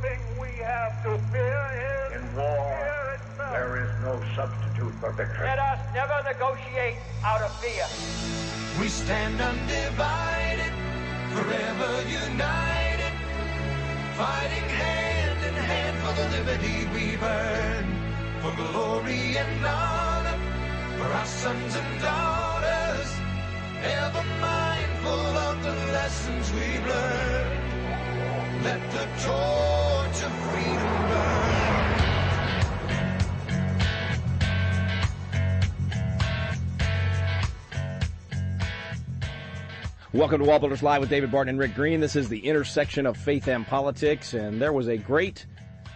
thing we have to fear is in war, fear itself. There is no substitute for victory. Let us never negotiate out of fear. We stand undivided, forever united, fighting hand in hand for the liberty we've earned, for glory and honor, for our sons and daughters, ever mindful of the lessons we've learned. Let the torch of freedom burn. Welcome to WallBuilders Live with David Barton and Rick Green. This is the intersection of faith and politics, and there was a great,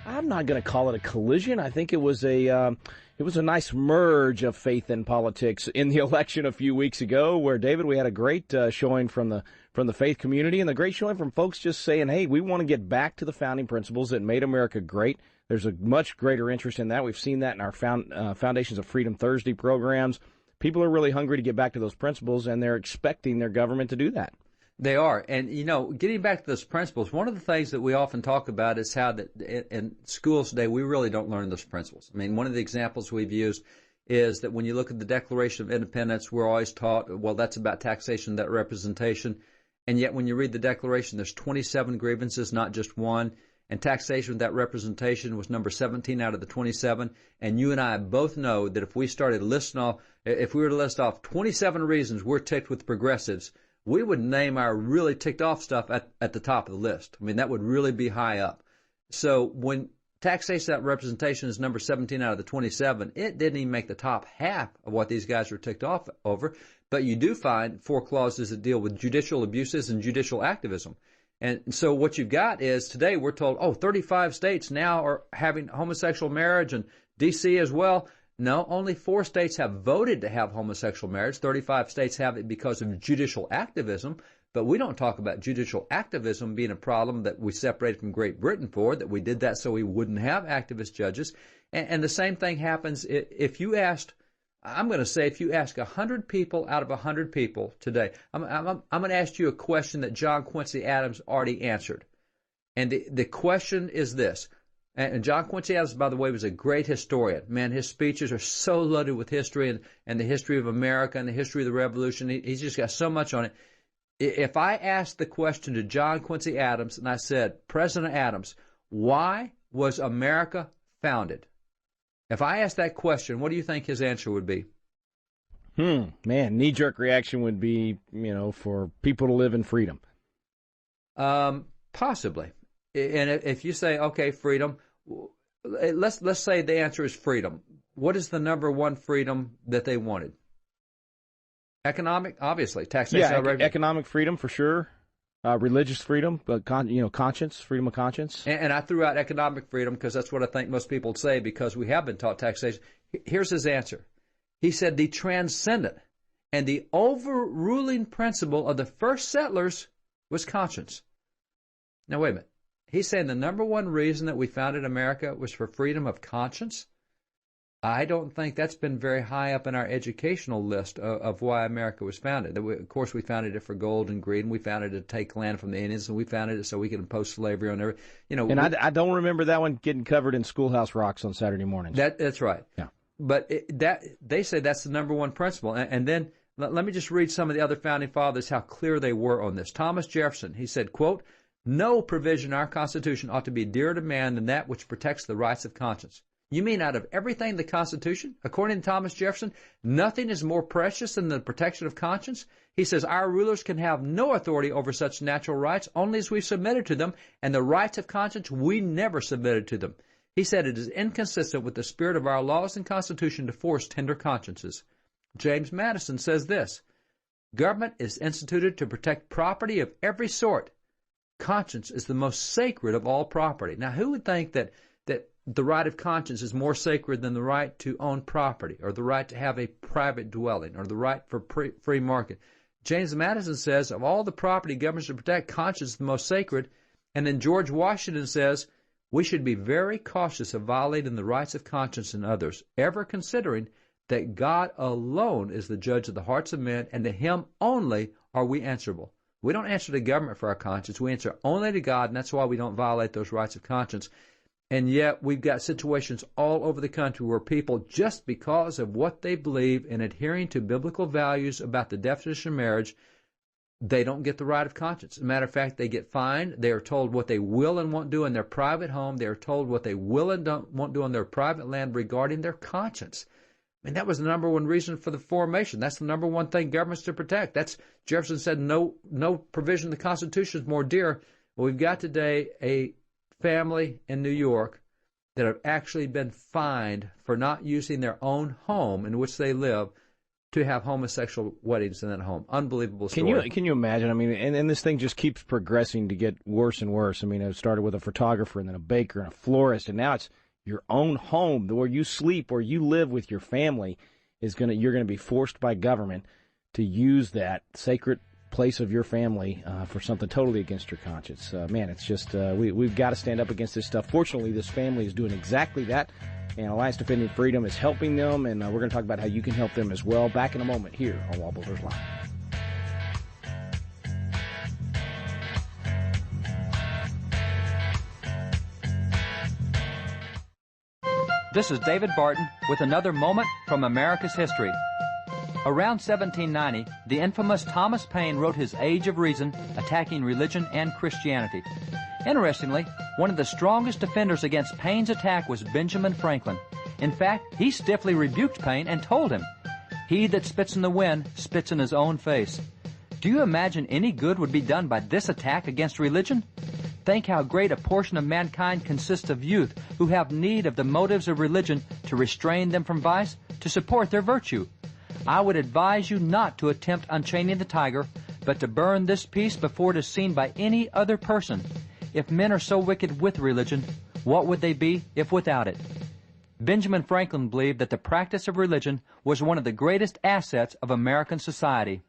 I'm not going to call it a collision. I think it was a nice merge of faith and politics in the election a few weeks ago, where, David, we had a great showing from the faith community and a great showing from folks just saying, hey, we want to get back to the founding principles that made America great. There's a much greater interest in that. We've seen that in our Foundations of Freedom Thursday programs. People are really hungry to get back to those principles, and they're expecting their government to do that. They are. And, you know, getting back to those principles, one of the things that we often talk about is how that in schools today we really don't learn those principles. I mean, one of the examples we've used is that when you look at the Declaration of Independence, we're always taught, well, that's about taxation, that representation. And yet when you read the Declaration, there's 27 grievances, not just one. And taxation, that representation, was number 17 out of the 27. And you and I both know that if we started listing off, if we were to list off 27 reasons we're ticked with progressives, we would name our really ticked off stuff at the top of the list. I mean, that would really be high up. So when taxation, that representation, is number 17 out of the 27, it didn't even make the top half of what these guys were ticked off over. But you do find 4 clauses that deal with judicial abuses and judicial activism. And so what you've got is today we're told, 35 states now are having homosexual marriage, and D.C. as well. No, only 4 states have voted to have homosexual marriage. 35 states have it because of judicial activism. But we don't talk about judicial activism being a problem that we separated from Great Britain for, that we did that so we wouldn't have activist judges. And the same thing happens if you asked, I'm going to say, if you ask 100 people out of 100 people today, I'm going to ask you a question that John Quincy Adams already answered. And the question is this. And John Quincy Adams, by the way, was a great historian. Man, his speeches are so loaded with history and the history of America and the history of the Revolution. He's just got so much on it. If I asked the question to John Quincy Adams and I said, President Adams, why was America founded? If I asked that question, what do you think his answer would be? Man, knee-jerk reaction would be, for people to live in freedom. Possibly. And if you say, okay, freedom, let's say the answer is freedom. What is the number one freedom that they wanted? Economic, obviously. Taxation. Yeah, economic freedom for sure. Religious freedom, but conscience, freedom of conscience. And I threw out economic freedom because that's what I think most people would say, because we have been taught taxation. Here's his answer. He said the transcendent and the overruling principle of the first settlers was conscience. Now, wait a minute. He's saying the number one reason that we founded America was for freedom of conscience? I don't think that's been very high up in our educational list of why America was founded. Of course, we founded it for gold and greed, and we founded it to take land from the Indians, and we founded it so we could impose slavery on every. And I don't remember that one getting covered in Schoolhouse Rocks on Saturday mornings. That's right. Yeah. But they say that's the number one principle. And then let me just read some of the other founding fathers, how clear they were on this. Thomas Jefferson, he said, quote, "No provision in our Constitution ought to be dearer to man than that which protects the rights of conscience." You mean out of everything in the Constitution, according to Thomas Jefferson, nothing is more precious than the protection of conscience? He says our rulers can have no authority over such natural rights only as we submitted to them, and the rights of conscience we never submitted to them. He said it is inconsistent with the spirit of our laws and Constitution to force tender consciences. James Madison says this, "Government is instituted to protect property of every sort. Conscience is the most sacred of all property." Now, who would think that the right of conscience is more sacred than the right to own property, or the right to have a private dwelling, or the right for free market? James Madison says of all the property government should protect, conscience is the most sacred. And then George Washington says we should be very cautious of violating the rights of conscience in others, ever considering that God alone is the judge of the hearts of men, and to him only are we answerable. We don't answer to government for our conscience. We answer only to God, and that's why we don't violate those rights of conscience. And yet we've got situations all over the country where people, just because of what they believe in adhering to biblical values about the definition of marriage, they don't get the right of conscience. As a matter of fact, they get fined. They are told what they will and won't do in their private home. They are told what they will and won't do on their private land regarding their conscience. And that was the number one reason for the formation. That's the number one thing government's to protect. That's, Jefferson said, no provision of the Constitution is more dear. Well, we've got today a family in New York that have actually been fined for not using their own home in which they live to have homosexual weddings in that home. Unbelievable story. Can you imagine? I mean, and this thing just keeps progressing to get worse and worse. I mean, it started with a photographer and then a baker and a florist, and now it's your own home where you sleep, where you live with your family you're going to be forced by government to use that sacred place of your family for something totally against your conscience. Man, it's just we've got to stand up against this stuff. Fortunately, this family is doing exactly that, and Alliance Defending Freedom is helping them, and we're going to talk about how you can help them as well. Back in a moment here on WallBuilders Live. This is David Barton with another moment from America's history. Around 1790, the infamous Thomas Paine wrote his Age of Reason, attacking religion and Christianity. Interestingly, one of the strongest defenders against Paine's attack was Benjamin Franklin. In fact, he stiffly rebuked Paine and told him, "He that spits in the wind spits in his own face." Do you imagine any good would be done by this attack against religion? Think how great a portion of mankind consists of youth who have need of the motives of religion to restrain them from vice, to support their virtue. I would advise you not to attempt unchaining the tiger, but to burn this piece before it is seen by any other person. If men are so wicked with religion, what would they be if without it? Benjamin Franklin believed that the practice of religion was one of the greatest assets of American society.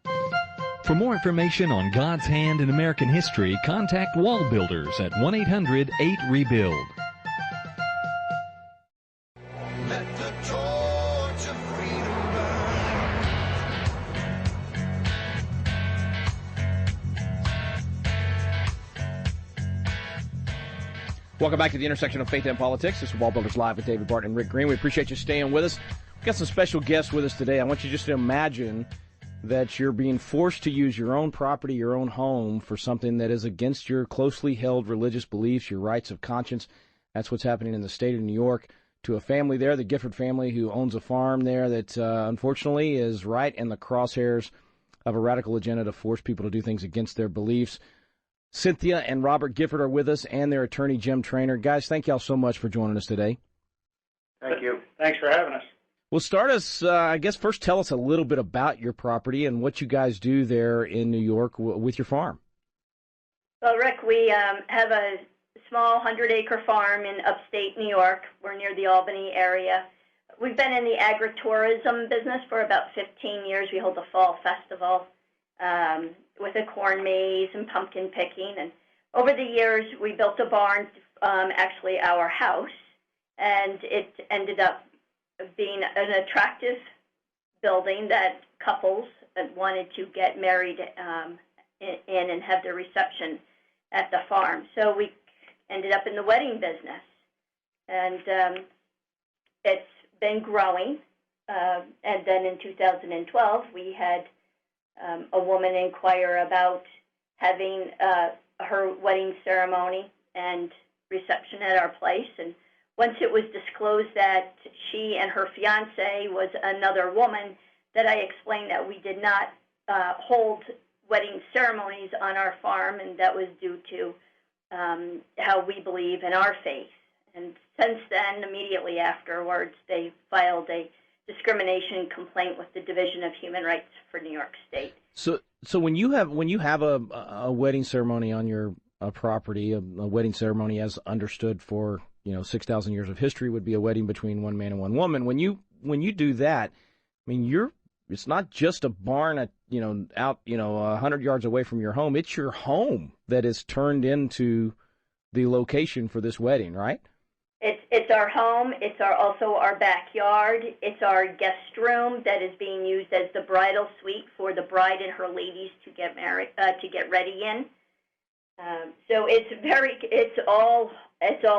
For more information on God's hand in American history, contact WallBuilders at 1-800-8-REBUILD. Let the torch of freedom burn. Welcome back to the intersection of faith and politics. This is WallBuilders Live with David Barton and Rick Green. We appreciate you staying with us. We've got some special guests with us today. I want you just to imagine that you're being forced to use your own property, your own home, for something that is against your closely held religious beliefs, your rights of conscience. That's what's happening in the state of New York to a family there, the Gifford family, who owns a farm there that unfortunately is right in the crosshairs of a radical agenda to force people to do things against their beliefs. Cynthia and Robert Gifford are with us, and their attorney, James Trainor. Guys, thank y'all so much for joining us today. Thank you. Thanks for having us. Well, start us, I guess, first tell us a little bit about your property and what you guys do there in New York with your farm. Well, Rick, we have a small 100-acre farm in upstate New York. We're near the Albany area. We've been in the agritourism business for about 15 years. We hold a fall festival with a corn maze and pumpkin picking. And over the years, we built a barn, actually our house, and it ended up being an attractive building that couples wanted to get married in and have their reception at the farm. So we ended up in the wedding business, and it's been growing. And then in 2012, we had a woman inquire about having her wedding ceremony and reception at our place, and once it was disclosed that she and her fiance was another woman, that I explained that we did not hold wedding ceremonies on our farm, and that was due to how we believe in our faith. And since then, immediately afterwards, they filed a discrimination complaint with the Division of Human Rights for New York State. So when you have a wedding ceremony on your property, a wedding ceremony as understood for 6,000 years of history would be a wedding between one man and one woman. When you do that, I mean, it's not just a barn at, out 100 yards away from your home. It's your home that is turned into the location for this wedding, right? It's our home. It's also our backyard. It's our guest room that is being used as the bridal suite for the bride and her ladies to get married, to get ready in. So it's all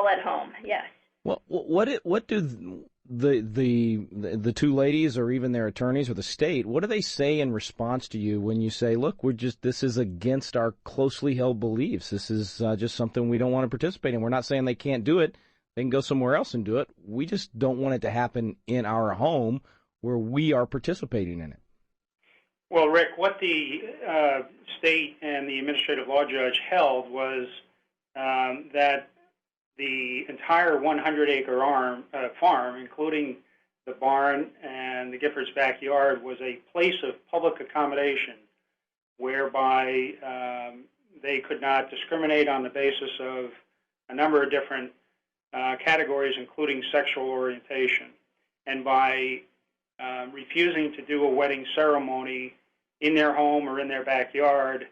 at home. Yes. Well, what do the two ladies or even their attorneys or the state, what do they say in response to you when you say, look, this is against our closely held beliefs. This is just something we don't want to participate in. We're not saying they can't do it. They can go somewhere else and do it. We just don't want it to happen in our home where we are participating in it. Well, Rick, what the state and the administrative law judge held was that the entire 100-acre farm, including the barn and the Gifford's backyard, was a place of public accommodation whereby they could not discriminate on the basis of a number of different categories, including sexual orientation. And by refusing to do a wedding ceremony in their home or in their backyard,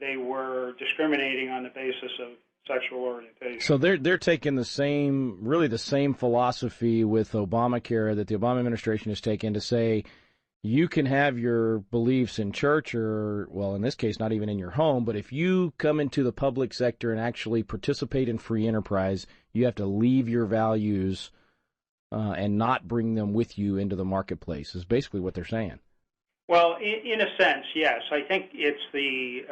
they were discriminating on the basis of sexual orientation. So they're taking the same philosophy with Obamacare that the Obama administration has taken to say you can have your beliefs in church or, well, in this case, not even in your home, but if you come into the public sector and actually participate in free enterprise, you have to leave your values and not bring them with you into the marketplace, is basically what they're saying. Well, in a sense, yes. I think it's the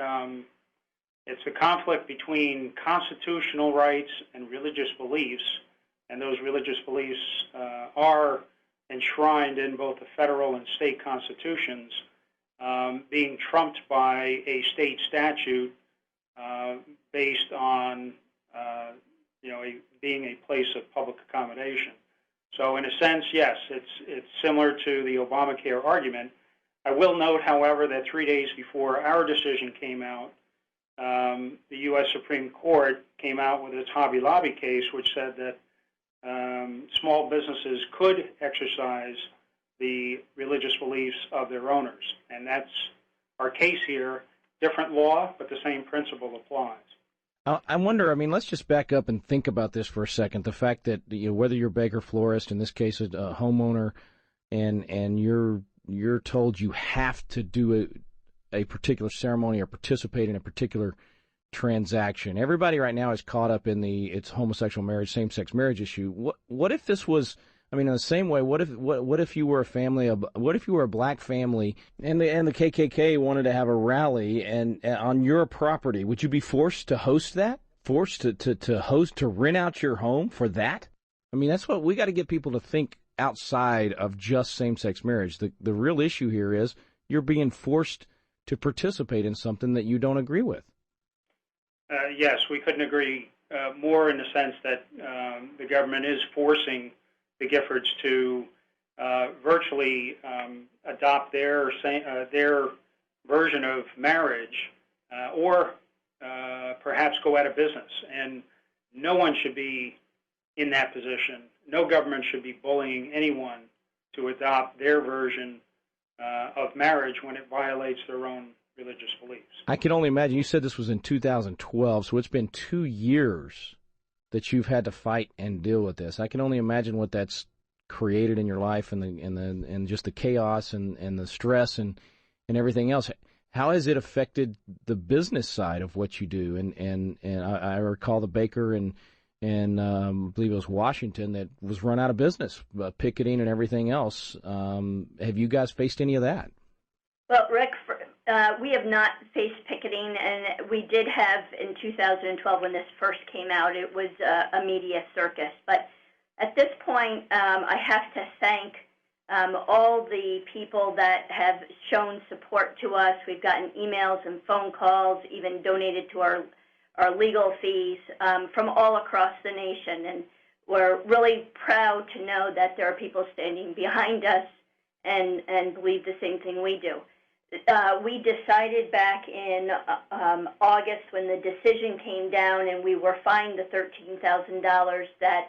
conflict between constitutional rights and religious beliefs, and those religious beliefs are enshrined in both the federal and state constitutions, being trumped by a state statute based on being a place of public accommodation. So in a sense, yes, it's similar to the Obamacare argument. I will note, however, that 3 days before our decision came out, the U.S. Supreme Court came out with its Hobby Lobby case, which said that small businesses could exercise the religious beliefs of their owners. And that's our case here. Different law, but the same principle applies. I wonder, let's just back up and think about this for a second. The fact that whether you're baker, florist, in this case a homeowner, and you're told you have to do a particular ceremony or participate in a particular transaction. Everybody right now is caught up in it's homosexual marriage, same-sex marriage issue. What if this was, in the same way, what if you were a black family and the KKK wanted to have a rally and on your property? Would you be forced to host that? Forced to rent out your home for that? That's what we got to get people to think outside of just same-sex marriage. The real issue here is you're being forced to participate in something that you don't agree with. Yes, we couldn't agree more in the sense that the government is forcing the Giffords to virtually adopt their version of marriage or perhaps go out of business. And no one should be in that position. No government should be bullying anyone to adopt their version of marriage when it violates their own religious beliefs. I can only imagine. You said this was in 2012, so it's been 2 years that you've had to fight and deal with this. I can only imagine what that's created in your life and just the chaos and the stress and everything else. How has it affected the business side of what you do? And I recall the baker and I believe it was Washington that was run out of business, picketing and everything else. Have you guys faced any of that? Well, Rick, we have not faced picketing, and we did have in 2012 when this first came out. It was a media circus. But at this point, I have to thank all the people that have shown support to us. We've gotten emails and phone calls, even donated to our legal fees from all across the nation. And we're really proud to know that there are people standing behind us and believe the same thing we do. We decided back in August when the decision came down and we were fined the $13,000 that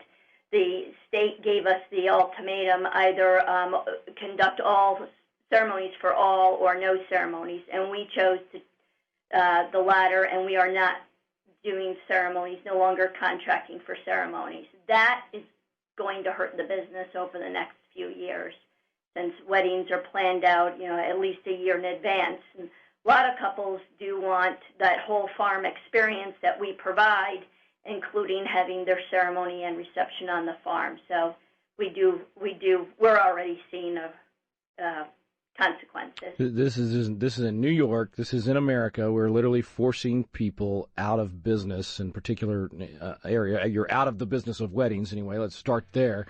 the state gave us the ultimatum, either conduct all ceremonies for all or no ceremonies, and we chose the latter, and we are not doing ceremonies, no longer contracting for ceremonies. That is going to hurt the business over the next few years, since weddings are planned out, at least a year in advance. And a lot of couples do want that whole farm experience that we provide, including having their ceremony and reception on the farm. So we're already seeing consequences. This is in New York. This is in America. We're literally forcing people out of business in particular area. You're out of the business of weddings anyway. Let's start there.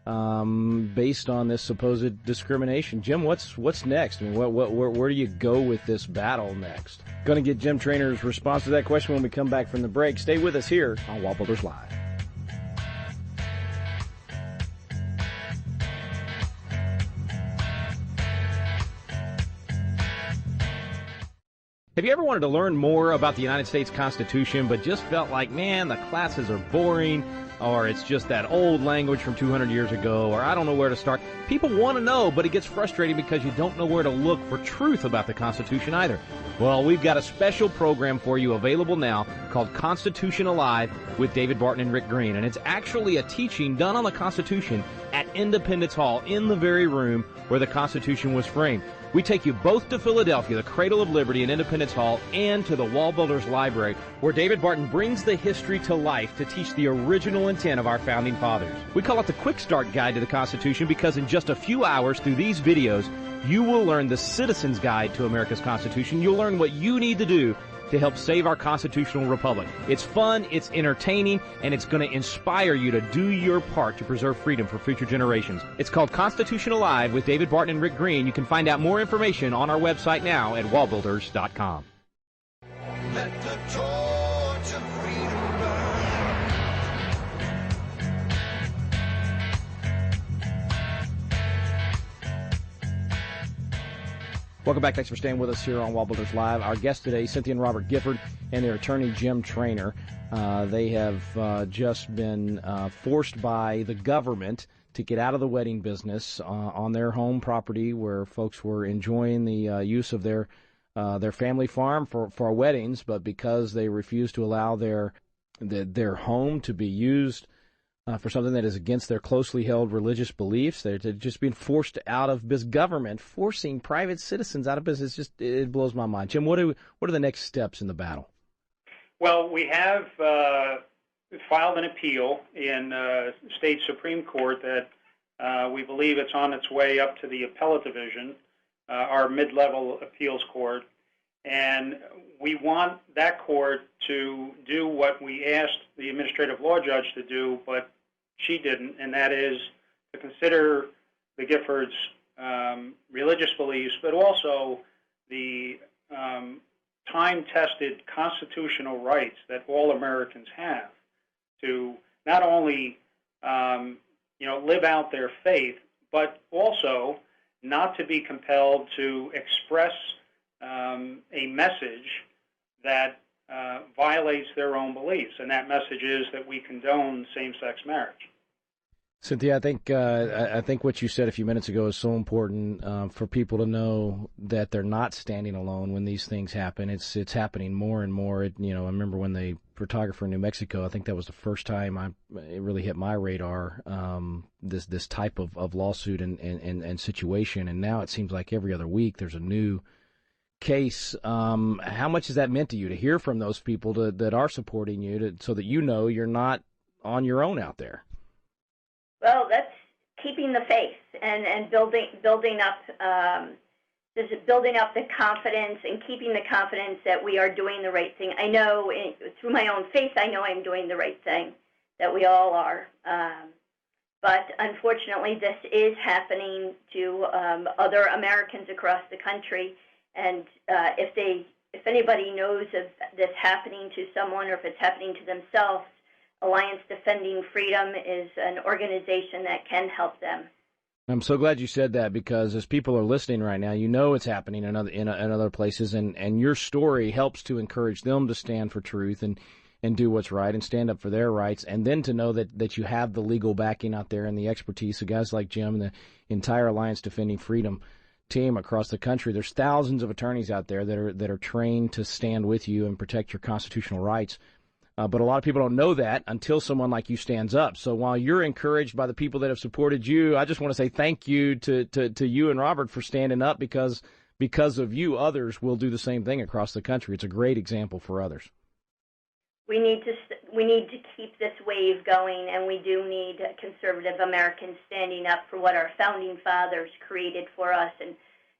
Based on this supposed discrimination. Jim, what's next? I mean, where do you go with this battle next? Going to get Jim Trainor's response to that question when we come back from the break. Stay with us here on WallBuilders Live. Have you ever wanted to learn more about the United States Constitution but just felt like, man, the classes are boring, or it's just that old language from 200 years ago, or I don't know where to start? People want to know, but it gets frustrating because you don't know where to look for truth about the Constitution either. Well, we've got a special program for you available now called Constitution Alive with David Barton and Rick Green, and it's actually a teaching done on the Constitution at Independence Hall, in the very room where the Constitution was framed. We take you both to Philadelphia, the cradle of liberty, and Independence Hall, and to the WallBuilders Library, where David Barton brings the history to life to teach the original intent of our founding fathers. We call it the Quick Start Guide to the Constitution because in just a few hours through these videos, you will learn the Citizen's Guide to America's Constitution. You'll learn what you need to do to help save our constitutional republic. It's fun, it's entertaining, and it's going to inspire you to do your part to preserve freedom for future generations. It's called Constitution Alive with David Barton and Rick Green. You can find out more information on our website now at wallbuilders.com. Let the torch of freedom burn. Welcome back. Thanks for staying with us here on WallBuilders Live. Our guests today, Cynthia and Robert Gifford, and their attorney, Jim Trainor. They have just been forced by the government to get out of the wedding business on their home property where folks were enjoying the use of their family farm for weddings, but because they refused to allow their home to be used for something that is against their closely held religious beliefs, they're just being forced out of business. Government forcing private citizens out of business, it blows my mind. Jim, what are the next steps in the battle? Well, we have filed an appeal in state Supreme Court that we believe it's on its way up to the appellate division, our mid-level appeals court, and we want that court to do what we asked the administrative law judge to do, but she didn't, and that is to consider the Giffords' religious beliefs, but also the time-tested constitutional rights that all Americans have to not only live out their faith, but also not to be compelled to express a message that violates their own beliefs, and that message is that we condone same-sex marriage. Cynthia, I think what you said a few minutes ago is so important for people to know that they're not standing alone when these things happen. It's happening more and more. I remember when the photographer in New Mexico, I think that was the first time it really hit my radar, this type of lawsuit and situation. And now it seems like every other week there's a new case. How much has that meant to you to hear from those people that are supporting you, so that you're not on your own out there? Well, that's keeping the faith and building up the confidence and keeping the confidence that we are doing the right thing. I know through my own faith, I know I'm doing the right thing, that we all are. But unfortunately, this is happening to other Americans across the country. And if anybody knows of this happening to someone, or if it's happening to themselves, Alliance Defending Freedom is an organization that can help them. I'm so glad you said that, because as people are listening right now, it's happening in other places, and your story helps to encourage them to stand for truth and do what's right and stand up for their rights, and then to know that you have the legal backing out there and the expertise of guys like Jim and the entire Alliance Defending Freedom team across the country. There's thousands of attorneys out there that are trained to stand with you and protect your constitutional rights. But a lot of people don't know that until someone like you stands up. So while you're encouraged by the people that have supported you, I just want to say thank you to you and Robert for standing up, because of you, others will do the same thing across the country. It's a great example for others. We need to keep this wave going, and we do need conservative Americans standing up for what our founding fathers created for us,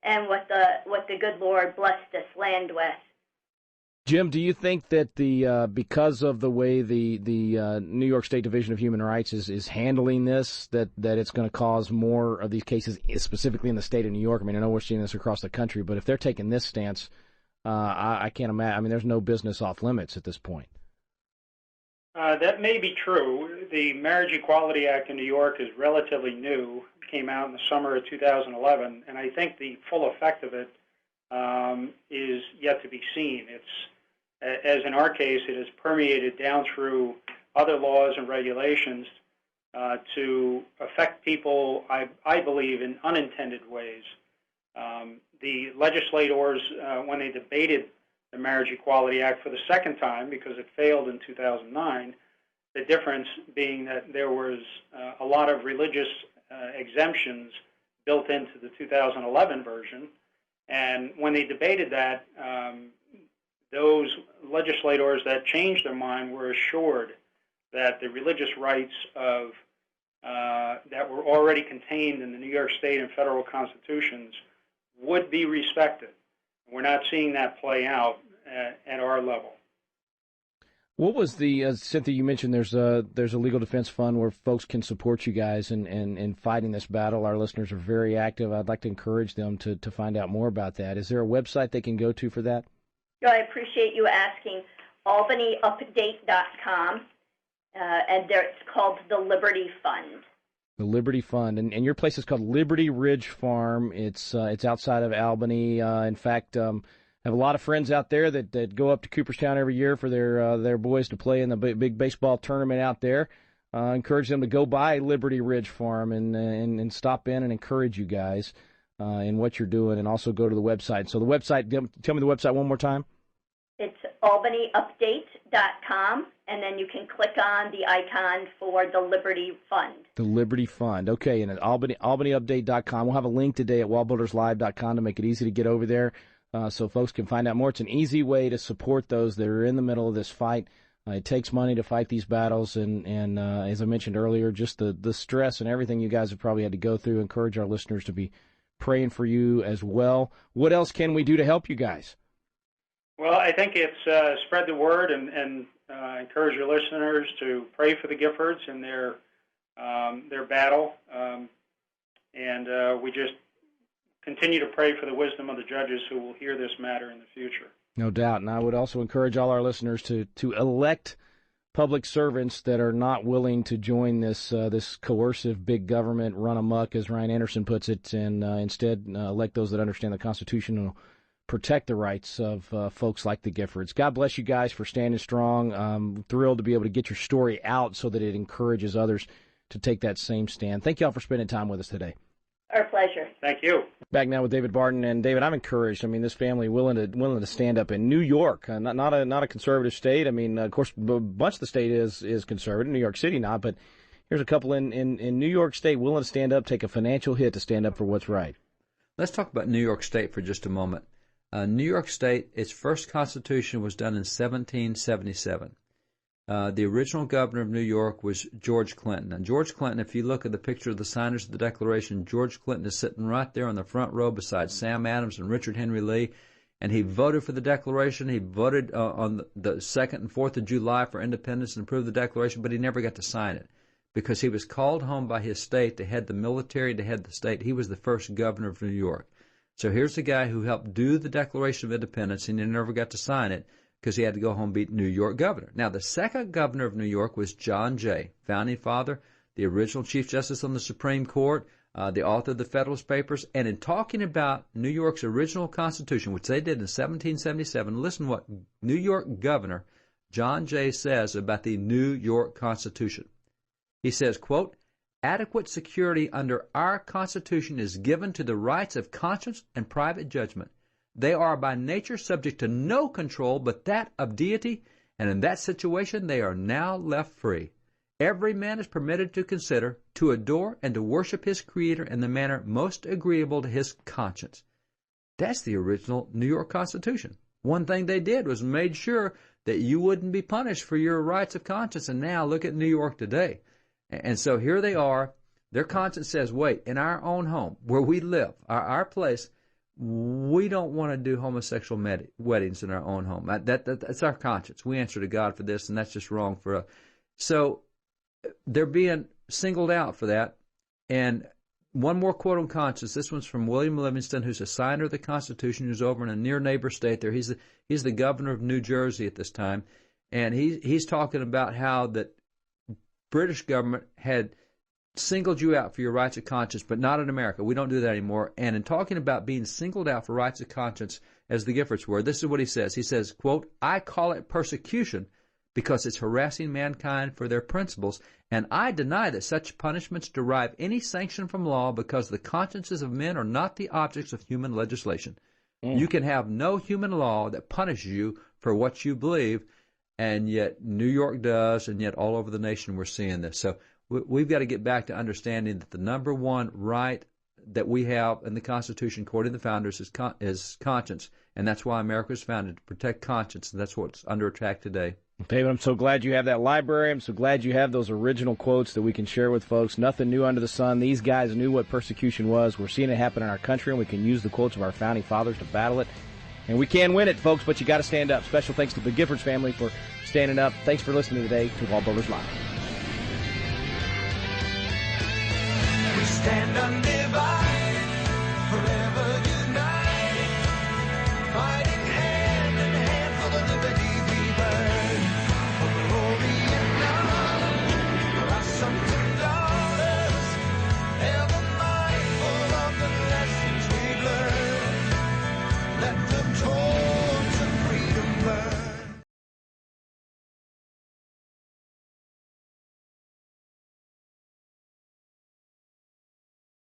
and what the good Lord blessed this land with. Jim, do you think that because of the way the New York State Division of Human Rights is handling this, that it's going to cause more of these cases, specifically in the state of New York? I mean, I know we're seeing this across the country, but if they're taking this stance, I can't imagine. I mean, there's no business off limits at this point. That may be true. The Marriage Equality Act in New York is relatively new. It came out in the summer of 2011, and I think the full effect of it is yet to be seen. As in our case, it has permeated down through other laws and regulations to affect people, I believe, in unintended ways. The legislators, when they debated the Marriage Equality Act for the second time, because it failed in 2009, the difference being that there was a lot of religious exemptions built into the 2011 version. And when they debated that, those legislators that changed their mind were assured that the religious rights of that were already contained in the New York State and federal constitutions would be respected. We're not seeing that play out at our level. What was the Cynthia? You mentioned there's a legal defense fund where folks can support you guys in fighting this battle. Our listeners are very active. I'd like to encourage them to find out more about that. Is there a website they can go to for that? I appreciate you asking. albanyupdate.com, and there it's called the Liberty Fund. The Liberty Fund, and your place is called Liberty Ridge Farm. It's outside of Albany. In fact, I have a lot of friends out there that go up to Cooperstown every year for their boys to play in the big baseball tournament out there. Encourage them to go by Liberty Ridge Farm and stop in and encourage you guys in what you're doing, and also go to the website. So the website, tell me the website one more time. It's albanyupdate.com, and then you can click on the icon for the Liberty Fund. The Liberty Fund. Okay, and at albanyupdate.com. We'll have a link today at wallbuilderslive.com to make it easy to get over there so folks can find out more. It's an easy way to support those that are in the middle of this fight. It takes money to fight these battles, and as I mentioned earlier, just the stress and everything you guys have probably had to go through. Encourage our listeners to be praying for you as well. What else can we do to help you guys? Well, I think it's spread the word and encourage your listeners to pray for the Giffords in their battle, and we just continue to pray for the wisdom of the judges who will hear this matter in the future. No doubt, and I would also encourage all our listeners to elect public servants that are not willing to join this coercive big government run amok, as Ryan Anderson puts it, and instead elect those that understand the Constitution and protect the rights of folks like the Giffords. God bless you guys for standing strong. I'm thrilled to be able to get your story out so that it encourages others to take that same stand. Thank you all for spending time with us today. Our pleasure. Thank you. Back now with David Barton. And David, I'm encouraged. I mean, this family willing to stand up in New York, not a conservative state. I mean, of course, a bunch of the state is conservative. New York City not, but here's a couple in New York State willing to stand up, take a financial hit to stand up for what's right. Let's talk about New York State for just a moment. New York State, its first constitution was done in 1777. The original governor of New York was George Clinton. And George Clinton, if you look at the picture of the signers of the Declaration, George Clinton is sitting right there on the front row beside Sam Adams and Richard Henry Lee. And he voted for the Declaration. He voted on the 2nd and 4th of July for independence and approved the Declaration, but he never got to sign it because he was called home by his state to head the military, to head the state. He was the first governor of New York. So here's the guy who helped do the Declaration of Independence, and he never got to sign it because he had to go home and be New York governor. Now, the second governor of New York was John Jay, founding father, the original Chief Justice on the Supreme Court, the author of the Federalist Papers. And in talking about New York's original Constitution, which they did in 1777, listen what New York Governor John Jay says about the New York Constitution. He says, quote, "Adequate security under our Constitution is given to the rights of conscience and private judgment. They are by nature subject to no control but that of deity, and in that situation they are now left free. Every man is permitted to consider, to adore, and to worship his Creator in the manner most agreeable to his conscience. That's the original New York Constitution. One thing they did was made sure that you wouldn't be punished for your rights of conscience, and now look at New York today. And so here they are. Their conscience says, wait, in our own home, where we live, our place, we don't want to do homosexual weddings in our own home. That's our conscience. We answer to God for this, and that's just wrong for us. So they're being singled out for that. And one more quote on conscience. This one's from William Livingston, who's a signer of the Constitution, who's over in a near neighbor state there. He's the governor of New Jersey at this time. And he's talking about how that British government had singled you out for your rights of conscience, but not in America. We don't do that anymore. And in talking about being singled out for rights of conscience, as the Giffords were, this is what he says. He says, quote, I call it persecution because it's harassing mankind for their principles, and I deny that such punishments derive any sanction from law because the consciences of men are not the objects of human legislation. You can have no human law that punishes you for what you believe, and yet New York does, and yet all over the nation we're seeing this. So we've got to get back to understanding that the number one right that we have in the Constitution, according to the founders, is conscience, and that's why America was founded, to protect conscience, and that's what's under attack today. David, I'm so glad you have that library. I'm so glad you have those original quotes that we can share with folks. Nothing new under the sun. These guys knew what persecution was. We're seeing it happen in our country, and we can use the quotes of our founding fathers to battle it. And we can win it, folks, but you got to stand up. Special thanks to the Giffords family for standing up. Thanks for listening today to WallBuilders Live. We stand undivided.